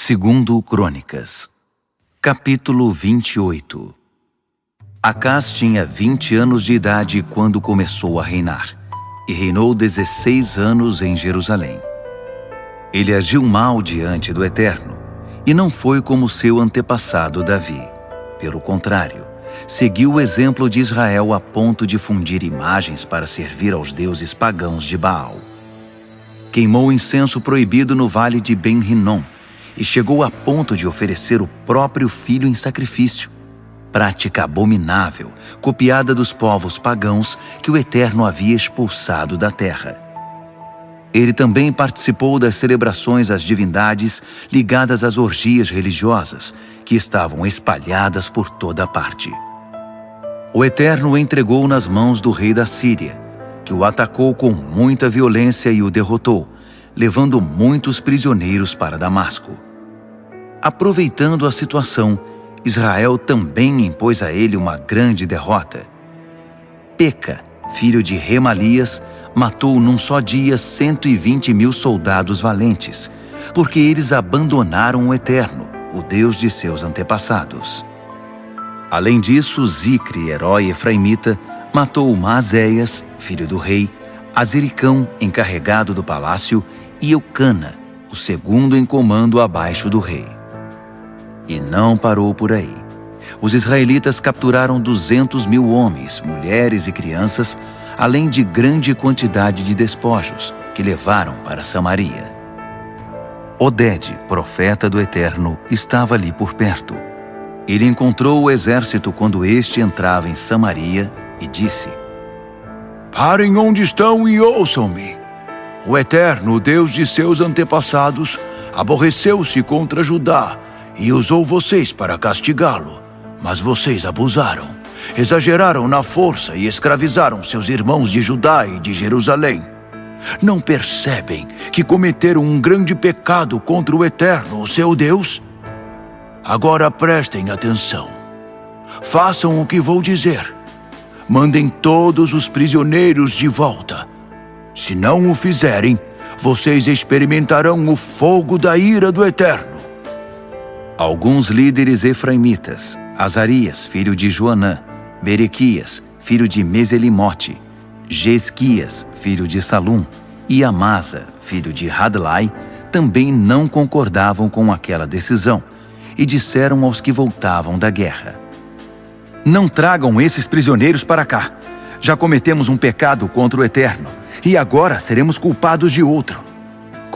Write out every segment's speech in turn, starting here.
Segundo Crônicas, capítulo 28. Acás tinha 20 anos de idade quando começou a reinar, e reinou 16 anos em Jerusalém. Ele agiu mal diante do Eterno, e não foi como seu antepassado Davi. Pelo contrário, seguiu o exemplo de Israel a ponto de fundir imagens para servir aos deuses pagãos de Baal. Queimou incenso proibido no vale de Ben-Rinom, e chegou a ponto de oferecer o próprio filho em sacrifício, prática abominável, copiada dos povos pagãos que o Eterno havia expulsado da terra. Ele também participou das celebrações às divindades ligadas às orgias religiosas, que estavam espalhadas por toda parte. O Eterno o entregou nas mãos do rei da Síria, que o atacou com muita violência e o derrotou, levando muitos prisioneiros para Damasco. Aproveitando a situação, Israel também impôs a ele uma grande derrota. Peca, filho de Remalias, matou num só dia 120.000 soldados valentes, porque eles abandonaram o Eterno, o Deus de seus antepassados. Além disso, Zicre, herói efraimita, matou Maazéias, filho do rei, Aziricão, encarregado do palácio, e Eucana, o segundo em comando abaixo do rei. E não parou por aí. Os israelitas capturaram 200.000 homens, mulheres e crianças, além de grande quantidade de despojos, que levaram para Samaria. Oded, profeta do Eterno, estava ali por perto. Ele encontrou o exército quando este entrava em Samaria e disse: Parem onde estão e ouçam-me. O Eterno, o Deus de seus antepassados, aborreceu-se contra Judá e usou vocês para castigá-lo. Mas vocês abusaram, exageraram na força e escravizaram seus irmãos de Judá e de Jerusalém. Não percebem que cometeram um grande pecado contra o Eterno, o seu Deus? Agora prestem atenção. Façam o que vou dizer. Mandem todos os prisioneiros de volta. Se não o fizerem, vocês experimentarão o fogo da ira do Eterno. Alguns líderes efraimitas, Azarias, filho de Joanã, Berequias, filho de Meselimote, Jesquias, filho de Salum, e Amasa, filho de Hadlai, também não concordavam com aquela decisão e disseram aos que voltavam da guerra: Não tragam esses prisioneiros para cá. Já cometemos um pecado contra o Eterno e agora seremos culpados de outro.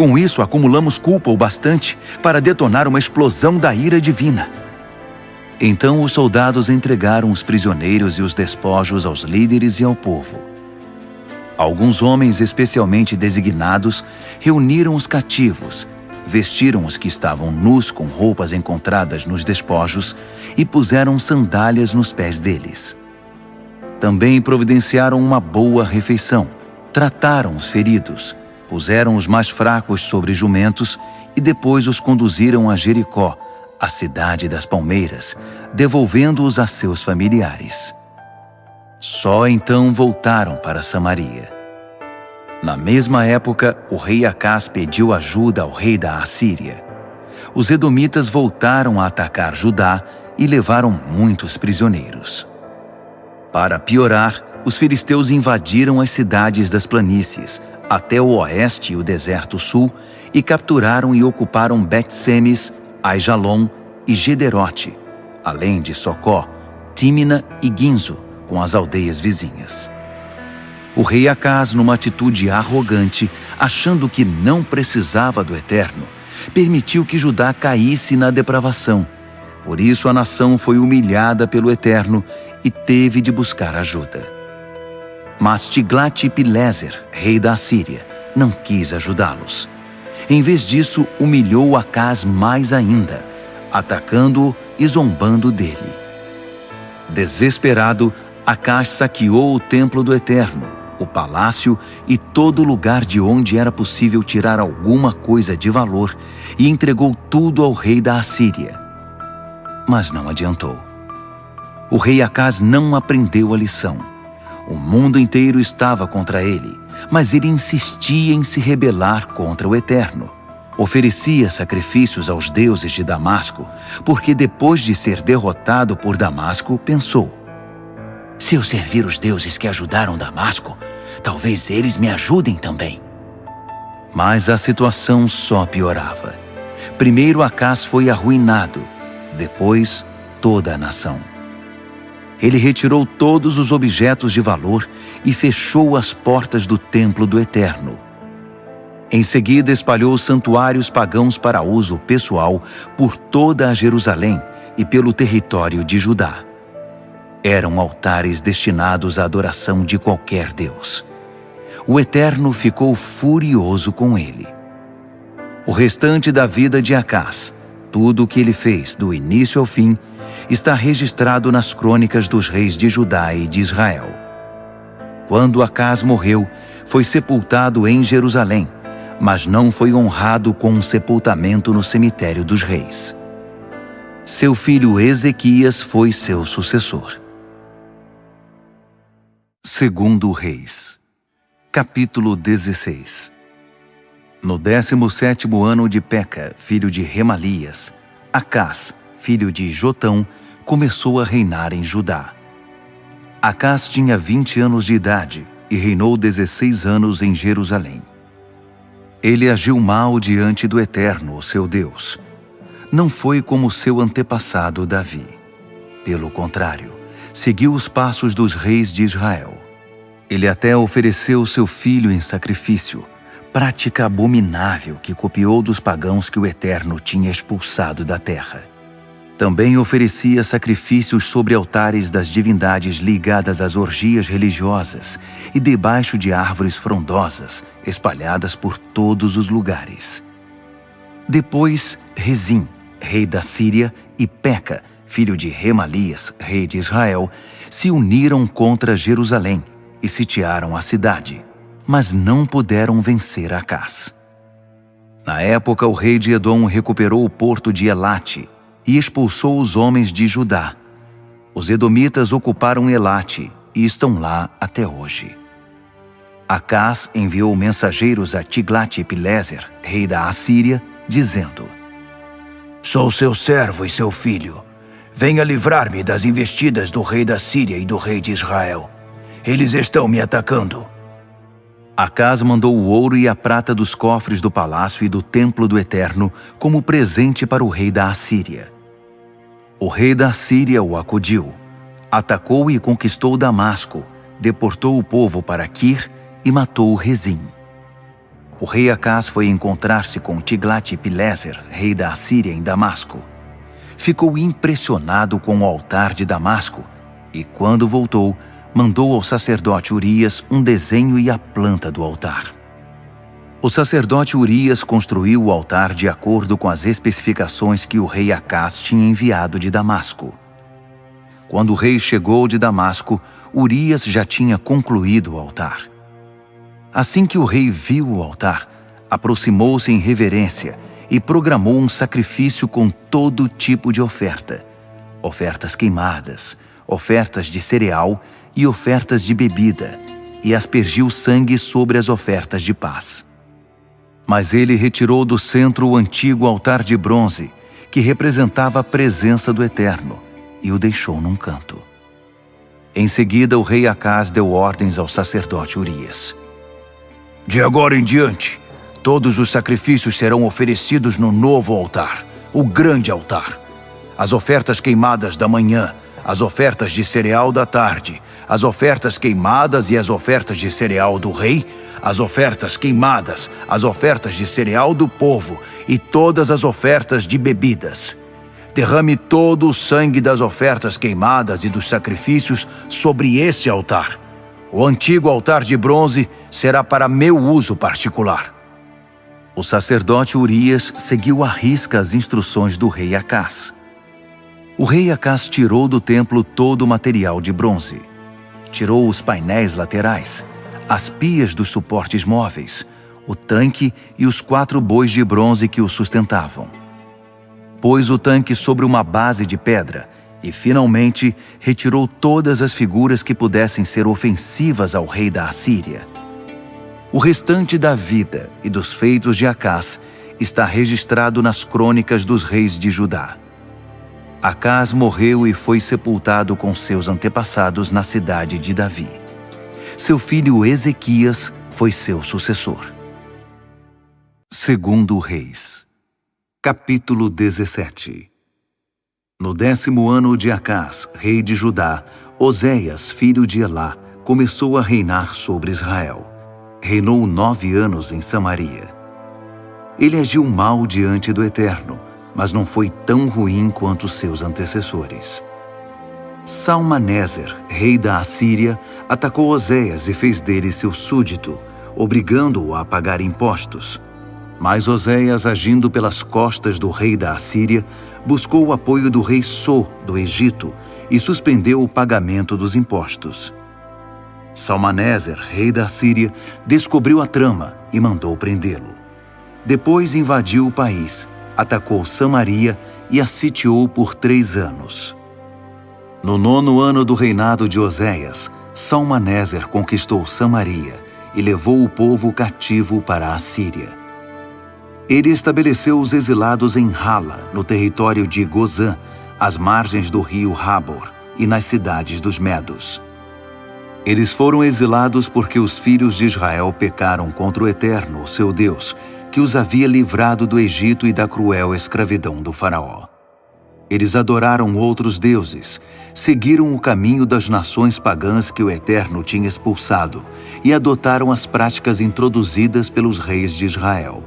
Com isso, acumulamos culpa o bastante para detonar uma explosão da ira divina. Então os soldados entregaram os prisioneiros e os despojos aos líderes e ao povo. Alguns homens especialmente designados reuniram os cativos, vestiram os que estavam nus com roupas encontradas nos despojos e puseram sandálias nos pés deles. Também providenciaram uma boa refeição, trataram os feridos, puseram os mais fracos sobre jumentos e depois os conduziram a Jericó, a cidade das palmeiras, devolvendo-os a seus familiares. Só então voltaram para Samaria. Na mesma época, o rei Acás pediu ajuda ao rei da Assíria. Os edomitas voltaram a atacar Judá e levaram muitos prisioneiros. Para piorar, os filisteus invadiram as cidades das planícies, até o oeste e o deserto sul, e capturaram e ocuparam Bet-Semes, Aijalon e Gederote, além de Socó, Tímina e Guinzo, com as aldeias vizinhas. O rei Acás, numa atitude arrogante, achando que não precisava do Eterno, permitiu que Judá caísse na depravação. Por isso a nação foi humilhada pelo Eterno e teve de buscar ajuda. Mas Tiglat-Pileser, rei da Assíria, não quis ajudá-los. Em vez disso, humilhou Acás mais ainda, atacando-o e zombando dele. Desesperado, Acás saqueou o templo do Eterno, o palácio e todo lugar de onde era possível tirar alguma coisa de valor e entregou tudo ao rei da Assíria. Mas não adiantou. O rei Acás não aprendeu a lição. O mundo inteiro estava contra ele, mas ele insistia em se rebelar contra o Eterno. Oferecia sacrifícios aos deuses de Damasco, porque depois de ser derrotado por Damasco, pensou: se eu servir os deuses que ajudaram Damasco, talvez eles me ajudem também. Mas a situação só piorava. Primeiro Acás foi arruinado, depois toda a nação. Ele retirou todos os objetos de valor e fechou as portas do templo do Eterno. Em seguida, espalhou santuários pagãos para uso pessoal por toda a Jerusalém e pelo território de Judá. Eram altares destinados à adoração de qualquer deus. O Eterno ficou furioso com ele. O restante da vida de Acás, tudo o que ele fez do início ao fim, está registrado nas crônicas dos reis de Judá e de Israel. Quando Acás morreu, foi sepultado em Jerusalém, mas não foi honrado com um sepultamento no cemitério dos reis. Seu filho Ezequias foi seu sucessor. Segundo Reis, capítulo 16. No 17º ano de Peca, filho de Remalias, Acás, filho de Jotão, começou a reinar em Judá. Acás tinha 20 anos de idade e reinou 16 anos em Jerusalém. Ele agiu mal diante do Eterno, o seu Deus. Não foi como seu antepassado Davi. Pelo contrário, seguiu os passos dos reis de Israel. Ele até ofereceu seu filho em sacrifício, prática abominável que copiou dos pagãos que o Eterno tinha expulsado da terra. Também oferecia sacrifícios sobre altares das divindades ligadas às orgias religiosas e debaixo de árvores frondosas, espalhadas por todos os lugares. Depois, Rezim, rei da Síria, e Peca, filho de Remalias, rei de Israel, se uniram contra Jerusalém e sitiaram a cidade, mas não puderam vencer Acás. Na época, o rei de Edom recuperou o porto de Elate e expulsou os homens de Judá. Os edomitas ocuparam Elate e estão lá até hoje. Acás enviou mensageiros a Tiglat-Pileser, rei da Assíria, dizendo: sou seu servo e seu filho. Venha livrar-me das investidas do rei da Síria e do rei de Israel. Eles estão me atacando. Acás mandou o ouro e a prata dos cofres do palácio e do templo do Eterno como presente para o rei da Assíria. O rei da Assíria o acudiu, atacou e conquistou Damasco, deportou o povo para Quir e matou Rezim. O rei Acás foi encontrar-se com Tiglat-Pileser, rei da Assíria, em Damasco. Ficou impressionado com o altar de Damasco e, quando voltou, mandou ao sacerdote Urias um desenho e a planta do altar. O sacerdote Urias construiu o altar de acordo com as especificações que o rei Acás tinha enviado de Damasco. Quando o rei chegou de Damasco, Urias já tinha concluído o altar. Assim que o rei viu o altar, aproximou-se em reverência e programou um sacrifício com todo tipo de oferta: ofertas queimadas, ofertas de cereal e ofertas de bebida, e aspergiu sangue sobre as ofertas de paz. Mas ele retirou do centro o antigo altar de bronze, que representava a presença do Eterno, e o deixou num canto. Em seguida, o rei Acás deu ordens ao sacerdote Urias: de agora em diante, todos os sacrifícios serão oferecidos no novo altar, o grande altar. As ofertas queimadas da manhã, as ofertas de cereal da tarde, as ofertas queimadas e as ofertas de cereal do rei, as ofertas queimadas, as ofertas de cereal do povo e todas as ofertas de bebidas. Derrame todo o sangue das ofertas queimadas e dos sacrifícios sobre esse altar. O antigo altar de bronze será para meu uso particular. O sacerdote Urias seguiu à risca as instruções do rei Acás. O rei Acás tirou do templo todo o material de bronze. Tirou os painéis laterais, as pias dos suportes móveis, o tanque e os 4 bois de bronze que o sustentavam. Pôs o tanque sobre uma base de pedra e, finalmente, retirou todas as figuras que pudessem ser ofensivas ao rei da Assíria. O restante da vida e dos feitos de Acás está registrado nas crônicas dos reis de Judá. Acás morreu e foi sepultado com seus antepassados na cidade de Davi. Seu filho Ezequias foi seu sucessor. Segundo Reis, capítulo 17. No 10º ano de Acás, rei de Judá, Oséias, filho de Elá, começou a reinar sobre Israel. Reinou 9 anos em Samaria. Ele agiu mal diante do Eterno, mas não foi tão ruim quanto seus antecessores. Salmaneser, rei da Assíria, atacou Oséias e fez dele seu súdito, obrigando-o a pagar impostos. Mas Oséias, agindo pelas costas do rei da Assíria, buscou o apoio do rei So, do Egito, e suspendeu o pagamento dos impostos. Salmaneser, rei da Assíria, descobriu a trama e mandou prendê-lo. Depois invadiu o país, atacou Samaria e a sitiou por 3 anos. No 9º ano do reinado de Oséias, Salmaneser conquistou Samaria e levou o povo cativo para a Assíria. Ele estabeleceu os exilados em Hala, no território de Gozã, às margens do rio Habor e nas cidades dos Medos. Eles foram exilados porque os filhos de Israel pecaram contra o Eterno, seu Deus, que os havia livrado do Egito e da cruel escravidão do faraó. Eles adoraram outros deuses, seguiram o caminho das nações pagãs que o Eterno tinha expulsado e adotaram as práticas introduzidas pelos reis de Israel.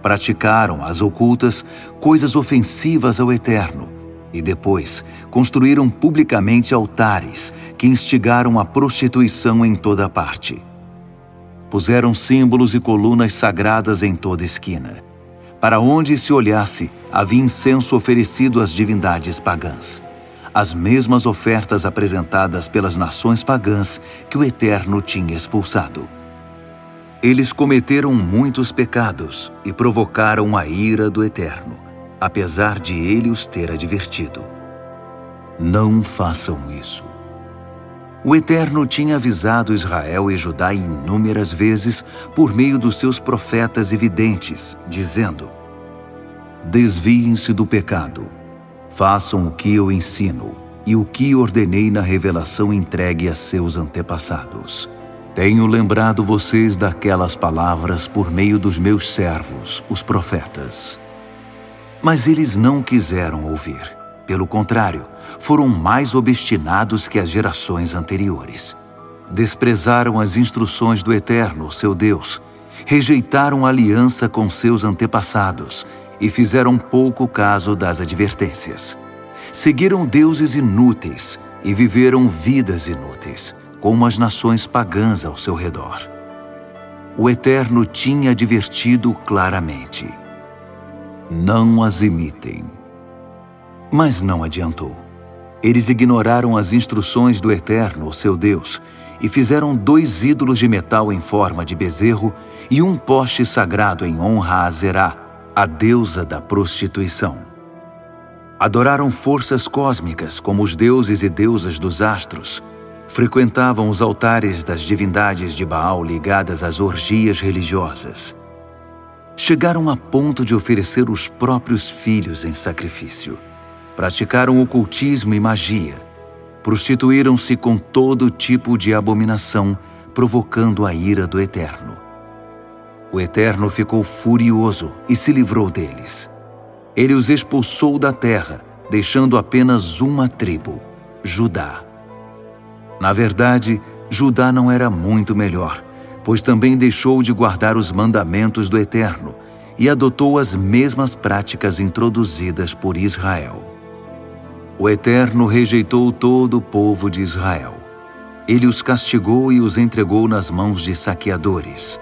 Praticaram, às ocultas, coisas ofensivas ao Eterno e depois construíram publicamente altares que instigaram a prostituição em toda parte. Puseram símbolos e colunas sagradas em toda esquina. Para onde se olhasse, havia incenso oferecido às divindades pagãs. As mesmas ofertas apresentadas pelas nações pagãs que o Eterno tinha expulsado. Eles cometeram muitos pecados e provocaram a ira do Eterno, apesar de ele os ter advertido. Não façam isso. O Eterno tinha avisado Israel e Judá inúmeras vezes por meio dos seus profetas e videntes, dizendo: desviem-se do pecado, façam o que eu ensino e o que ordenei na revelação entregue a seus antepassados. Tenho lembrado vocês daquelas palavras por meio dos meus servos, os profetas. Mas eles não quiseram ouvir. Pelo contrário, foram mais obstinados que as gerações anteriores. Desprezaram as instruções do Eterno, seu Deus, rejeitaram a aliança com seus antepassados e fizeram pouco caso das advertências. Seguiram deuses inúteis e viveram vidas inúteis, como as nações pagãs ao seu redor. O Eterno tinha advertido claramente: não as imitem. Mas não adiantou. Eles ignoraram as instruções do Eterno, seu Deus, e fizeram 2 ídolos de metal em forma de bezerro e um poste sagrado em honra a Zerá, a deusa da prostituição. Adoraram forças cósmicas como os deuses e deusas dos astros. Frequentavam os altares das divindades de Baal ligadas às orgias religiosas. Chegaram a ponto de oferecer os próprios filhos em sacrifício. Praticaram ocultismo e magia. Prostituíram-se com todo tipo de abominação, provocando a ira do Eterno. O Eterno ficou furioso e se livrou deles. Ele os expulsou da terra, deixando apenas uma tribo, Judá. Na verdade, Judá não era muito melhor, pois também deixou de guardar os mandamentos do Eterno e adotou as mesmas práticas introduzidas por Israel. O Eterno rejeitou todo o povo de Israel. Ele os castigou e os entregou nas mãos de saqueadores.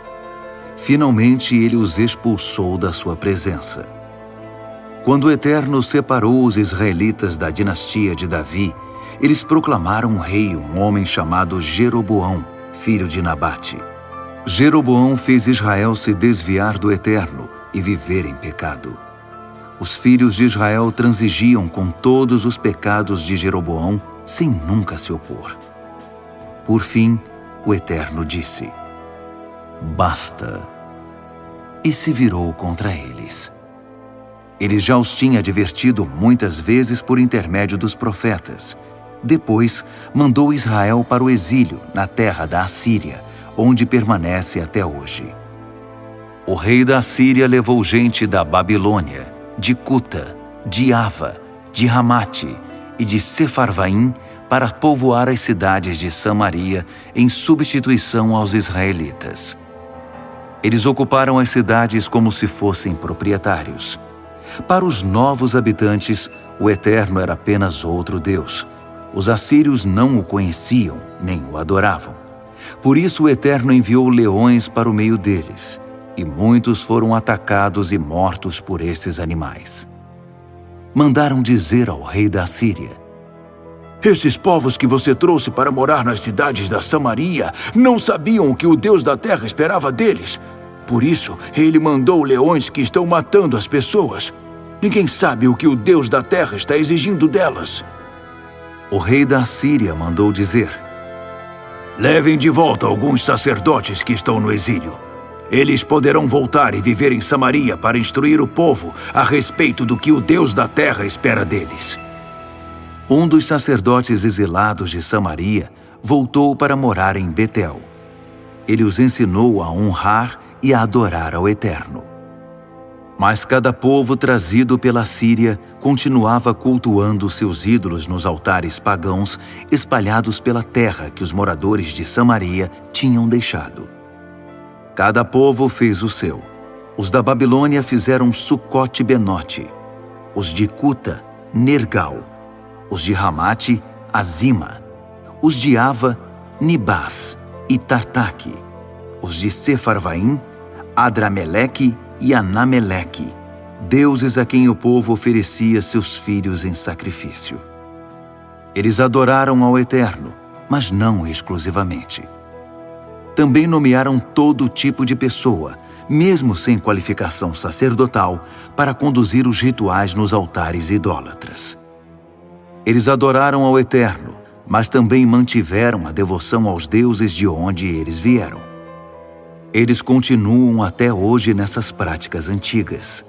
Finalmente, ele os expulsou da sua presença. Quando o Eterno separou os israelitas da dinastia de Davi, eles proclamaram um rei, um homem chamado Jeroboão, filho de Nabate. Jeroboão fez Israel se desviar do Eterno e viver em pecado. Os filhos de Israel transigiam com todos os pecados de Jeroboão sem nunca se opor. Por fim, o Eterno disse: basta. e se virou contra eles. Ele já os tinha advertido muitas vezes por intermédio dos profetas. Depois, mandou Israel para o exílio na terra da Assíria, onde permanece até hoje. O rei da Assíria levou gente da Babilônia, de Cuta, de Ava, de Ramate e de Sefarvaim para povoar as cidades de Samaria em substituição aos israelitas. Eles ocuparam as cidades como se fossem proprietários. Para os novos habitantes, o Eterno era apenas outro Deus. Os assírios não o conheciam, nem o adoravam. Por isso o Eterno enviou leões para o meio deles, e muitos foram atacados e mortos por esses animais. Mandaram dizer ao rei da Assíria: Esses povos que você trouxe para morar nas cidades da Samaria não sabiam o que o Deus da terra esperava deles. Por isso, ele mandou leões que estão matando as pessoas. Ninguém sabe o que o Deus da terra está exigindo delas. O rei da Assíria mandou dizer: Levem de volta alguns sacerdotes que estão no exílio. Eles poderão voltar e viver em Samaria para instruir o povo a respeito do que o Deus da terra espera deles. Um dos sacerdotes exilados de Samaria voltou para morar em Betel. Ele os ensinou a honrar e a adorar ao Eterno. Mas cada povo trazido pela Síria continuava cultuando seus ídolos nos altares pagãos espalhados pela terra que os moradores de Samaria tinham deixado. Cada povo fez o seu. Os da Babilônia fizeram Sucote-Benote, os de Cuta, Nergal, os de Ramate, Azima, os de Ava, Nibás e Tartaque, os de Sefarvaim, Adrameleque e Anameleque, deuses a quem o povo oferecia seus filhos em sacrifício. Eles adoraram ao Eterno, mas não exclusivamente. Também nomearam todo tipo de pessoa, mesmo sem qualificação sacerdotal, para conduzir os rituais nos altares idólatras. Eles adoraram ao Eterno, mas também mantiveram a devoção aos deuses de onde eles vieram. Eles continuam até hoje nessas práticas antigas.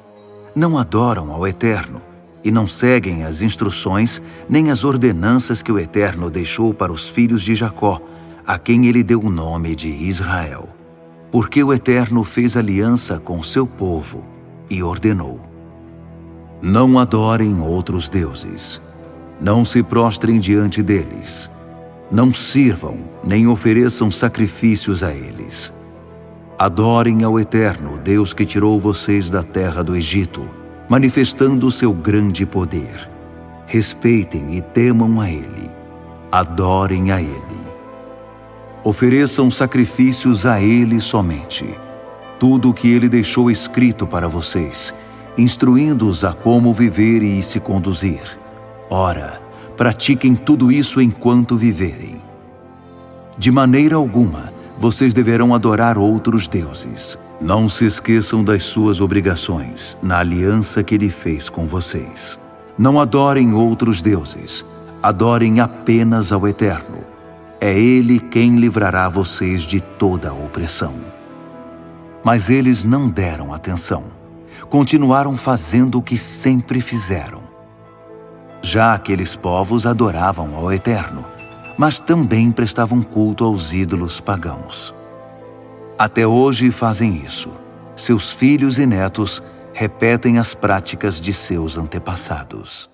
Não adoram ao Eterno e não seguem as instruções nem as ordenanças que o Eterno deixou para os filhos de Jacó, a quem ele deu o nome de Israel. Porque o Eterno fez aliança com seu povo e ordenou: Não adorem outros deuses. Não se prostrem diante deles. Não sirvam nem ofereçam sacrifícios a eles. Adorem ao Eterno, Deus que tirou vocês da terra do Egito, manifestando o seu grande poder. Respeitem e temam a Ele. Adorem a Ele. Ofereçam sacrifícios a Ele somente. Tudo o que Ele deixou escrito para vocês, instruindo-os a como viver e se conduzir. Ora, pratiquem tudo isso enquanto viverem. De maneira alguma, vocês deverão adorar outros deuses. Não se esqueçam das suas obrigações na aliança que Ele fez com vocês. Não adorem outros deuses. Adorem apenas ao Eterno. É Ele quem livrará vocês de toda a opressão. Mas eles não deram atenção. Continuaram fazendo o que sempre fizeram. Já aqueles povos adoravam ao Eterno, mas também prestavam culto aos ídolos pagãos. Até hoje fazem isso. Seus filhos e netos repetem as práticas de seus antepassados.